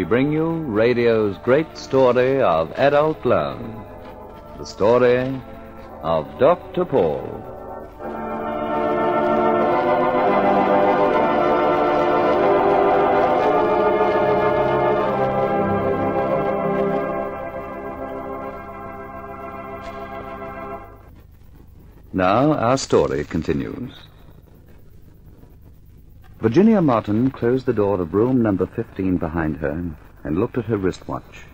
we bring you radio's great story of adult love. The story of Dr. Paul. Now our story continues. Virginia Martin closed the door of room number 15 behind her and looked at her wristwatch.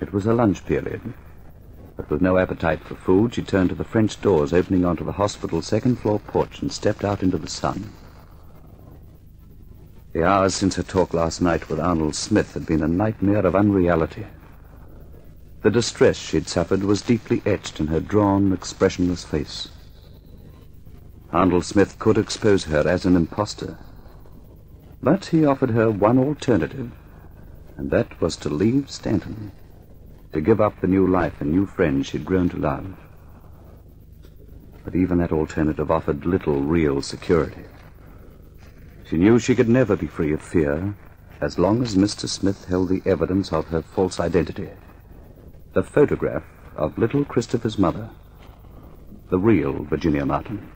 It was a lunch period, but with no appetite for food, she turned to the French doors opening onto the hospital's second-floor porch and stepped out into the sun. The hours since her talk last night with Arnold Smith had been a nightmare of unreality. The distress she'd suffered was deeply etched in her drawn, expressionless face. Arnold Smith could expose her as an impostor, but he offered her one alternative, and that was to leave Stanton, to give up the new life and new friends she'd grown to love. But even that alternative offered little real security. She knew she could never be free of fear as long as Mr. Smith held the evidence of her false identity. The photograph of little Christopher's mother, the real Virginia Martin.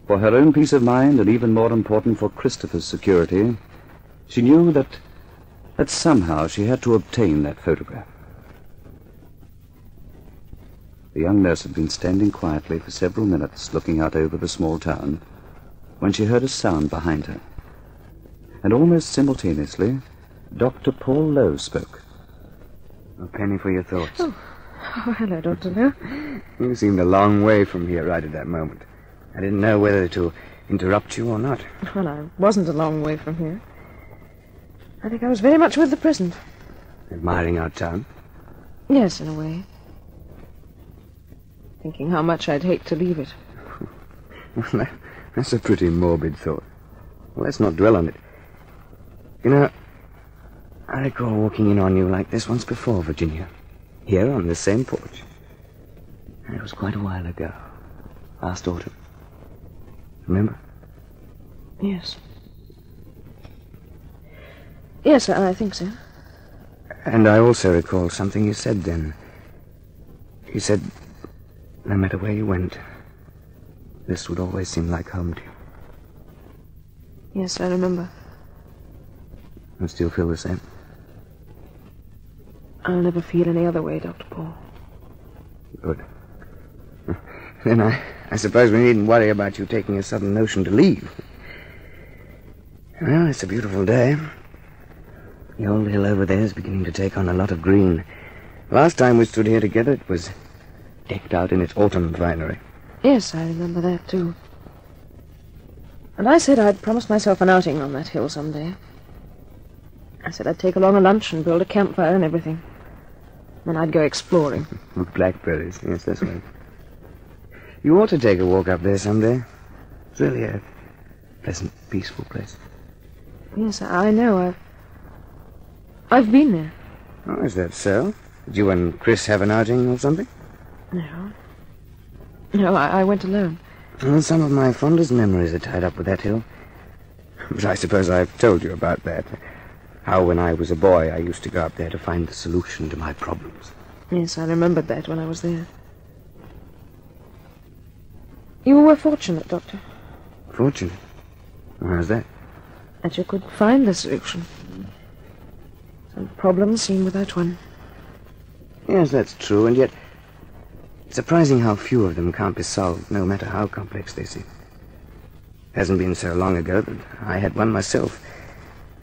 For her own peace of mind, and even more important for Christopher's security, she knew that somehow she had to obtain that photograph. The young nurse had been standing quietly for several minutes looking out over the small town when she heard a sound behind her. And almost simultaneously, Dr. Paul Lowe spoke. A penny for your thoughts. Oh, hello, Dr. Lowe. You seemed a long way from here right at that moment. I didn't know whether to interrupt you or not. Well, I wasn't a long way from here. I think I was very much with the present. Admiring our town? Yes, in a way. Thinking how much I'd hate to leave it. Well, that's a pretty morbid thought. Well, let's not dwell on it. You know, I recall walking in on you like this once before, Virginia. Here on this same porch. And it was quite a while ago. Last autumn. Remember? Yes. Yes, I think so. And I also recall something you said then. You said, no matter where you went, this would always seem like home to you. Yes, I remember. You still feel the same? I'll never feel any other way, Dr. Paul. Good. Then I suppose we needn't worry about you taking a sudden notion to leave. Well, it's a beautiful day. The old hill over there is beginning to take on a lot of green. Last time we stood here together, it was decked out in its autumn finery. Yes, I remember that, too. And I said I'd promised myself an outing on that hill someday. I said I'd take along a lunch and build a campfire and everything. Then I'd go exploring. With blackberries, yes, that's right. You ought to take a walk up there someday. It's really a pleasant, peaceful place. Yes, I know. I've been there. Oh, is that so? Did you and Chris have an outing or something? No. No, I went alone. Well, some of my fondest memories are tied up with that hill. But I suppose I've told you about that. How when I was a boy I used to go up there to find the solution to my problems. Yes, I remembered that when I was there. You were fortunate, Doctor. Fortunate? How's that? That you could find the solution. Some problems seem without one. Yes, that's true, and yet it's surprising how few of them can't be solved, no matter how complex they seem. It hasn't been so long ago that I had one myself.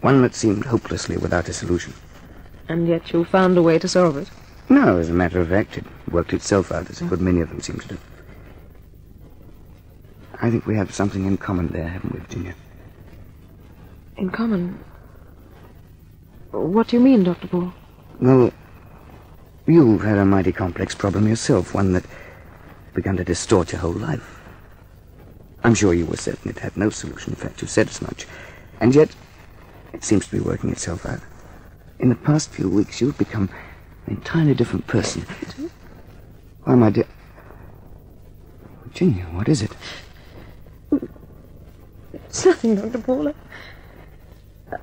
One that seemed hopelessly without a solution. And yet you found a way to solve it? No, as a matter of fact, it worked itself out, as a good many of them seem to do. I think we have something in common there, haven't we, Virginia? In common? What do you mean, Dr. Paul? Well, you've had a mighty complex problem yourself, one that began to distort your whole life. I'm sure you were certain it had no solution. In fact, you said as much. And yet, it seems to be working itself out. In the past few weeks, you've become an entirely different person. Why, my dear... Virginia, what is it? It's nothing, Dr. Paul.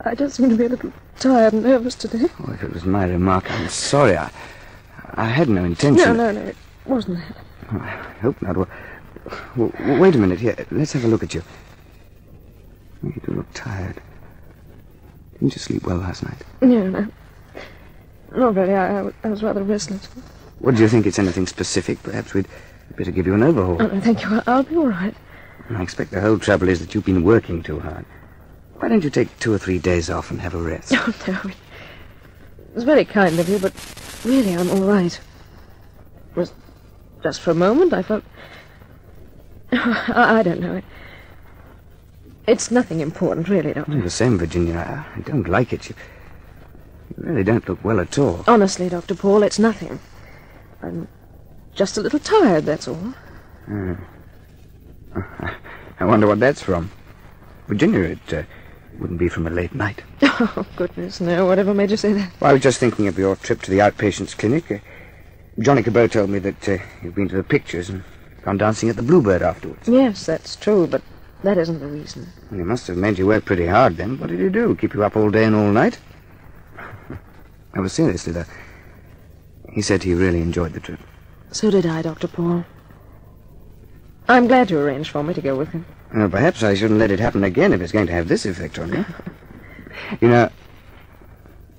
I just seem to be a little tired and nervous today. Oh, if it was my remark, I'm sorry. I had no intention. No, it wasn't that. Oh, I hope not. Well, wait a minute. Here, let's have a look at you. You do look tired. Didn't you sleep well last night? No. Not really. I was rather restless. What, do you think it's anything specific? Perhaps we'd better give you an overhaul. Oh, no, thank you. I'll be all right. I expect the whole trouble is that you've been working too hard. Why don't you take 2 or 3 days off and have a rest? Oh, no. It was very kind of you, but really I'm all right. It was just for a moment I felt... I don't know. It's nothing important, really, Doctor. The same, Virginia. I don't like it. You really don't look well at all. Honestly, Dr. Paul, it's nothing. I'm just a little tired, that's all. I wonder what that's from. Virginia, it wouldn't be from a late night. Oh, goodness, no. Whatever made you say that? Well, I was just thinking of your trip to the outpatients clinic. Johnny Cabot told me that you've been to the pictures and gone dancing at the Bluebird afterwards. Yes, that's true, but that isn't the reason. Well, he must have made you work pretty hard then. What did he do? Keep you up all day and all night? No, seriously, though. He said he really enjoyed the trip. So did I, Dr. Paul. I'm glad you arranged for me to go with him. Well, perhaps I shouldn't let it happen again if it's going to have this effect on you. You know,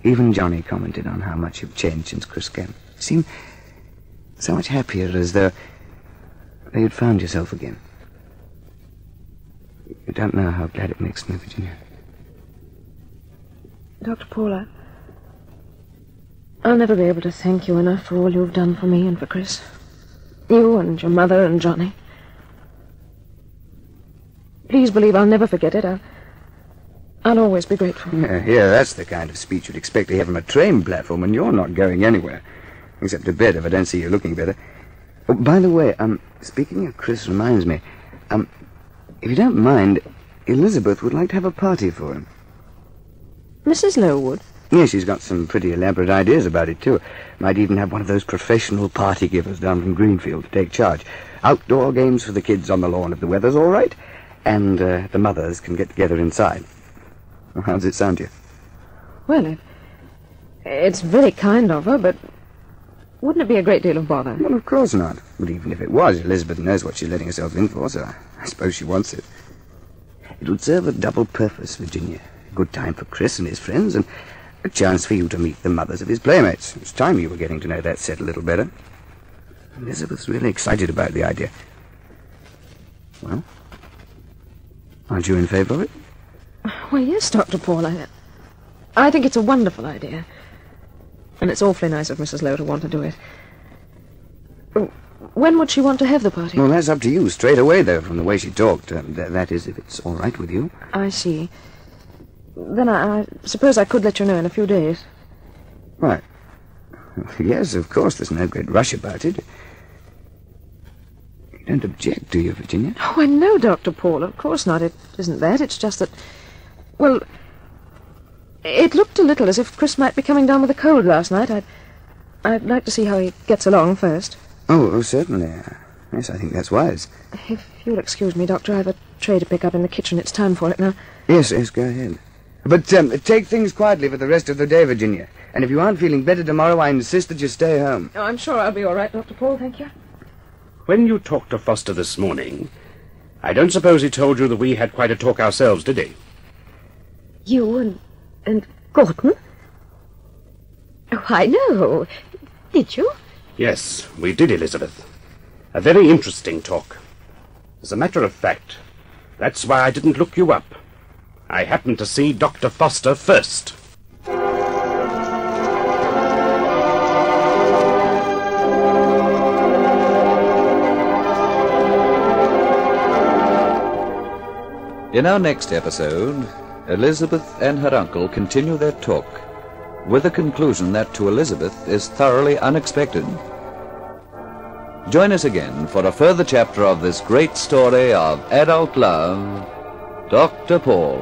even Johnny commented on how much you've changed since Chris came. You seem so much happier, as though you'd found yourself again. You don't know how glad it makes me, Virginia. Dr. Paul, I'll never be able to thank you enough for all you've done for me and for Chris. You and your mother and Johnny. Please believe I'll never forget it. I'll always be grateful. Yeah, that's the kind of speech you'd expect to hear from a train platform, and you're not going anywhere. Except to bed, if I don't see you looking better. Oh, by the way, speaking of Chris reminds me, if you don't mind, Elizabeth would like to have a party for him. Mrs. Lowe would? Yes, she's got some pretty elaborate ideas about it, too. Might even have one of those professional party givers down from Greenfield to take charge. Outdoor games for the kids on the lawn if the weather's all right, and the mothers can get together inside. How does it sound to you? Well, it's very kind of her, but wouldn't it be a great deal of bother? Well, of course not. But even if it was, Elizabeth knows what she's letting herself in for, so I suppose she wants it. It would serve a double purpose, Virginia. A good time for Chris and his friends, and a chance for you to meet the mothers of his playmates. It's time you were getting to know that set a little better. Elizabeth's really excited about the idea. Well, aren't you in favor of it? Well, yes, Dr. Paul. I think it's a wonderful idea. And it's awfully nice of Mrs. Lowe to want to do it. When would she want to have the party? Well, that's up to you straight away, though, from the way she talked. That is, if it's all right with you. I see. Then I suppose I could let you know in a few days. Right. Yes, of course, there's no great rush about it. You don't object, do you, Virginia? Oh, I know, Dr. Paul. Of course not. It isn't that. It's just that... Well, it looked a little as if Chris might be coming down with a cold last night. I'd like to see how he gets along first. Oh, certainly. Yes, I think that's wise. If you'll excuse me, Doctor, I have a tray to pick up in the kitchen. It's time for it now. Yes, go ahead. But take things quietly for the rest of the day, Virginia. And if you aren't feeling better tomorrow, I insist that you stay home. Oh, I'm sure I'll be all right, Dr. Paul, thank you. When you talked to Foster this morning, I don't suppose he told you that we had quite a talk ourselves, did he? You and Gordon? Oh, I know. Did you? Yes, we did, Elizabeth. A very interesting talk. As a matter of fact, that's why I didn't look you up. I happened to see Dr. Foster first. In our next episode, Elizabeth and her uncle continue their talk, with a conclusion that to Elizabeth is thoroughly unexpected. Join us again for a further chapter of this great story of adult love, Dr. Paul.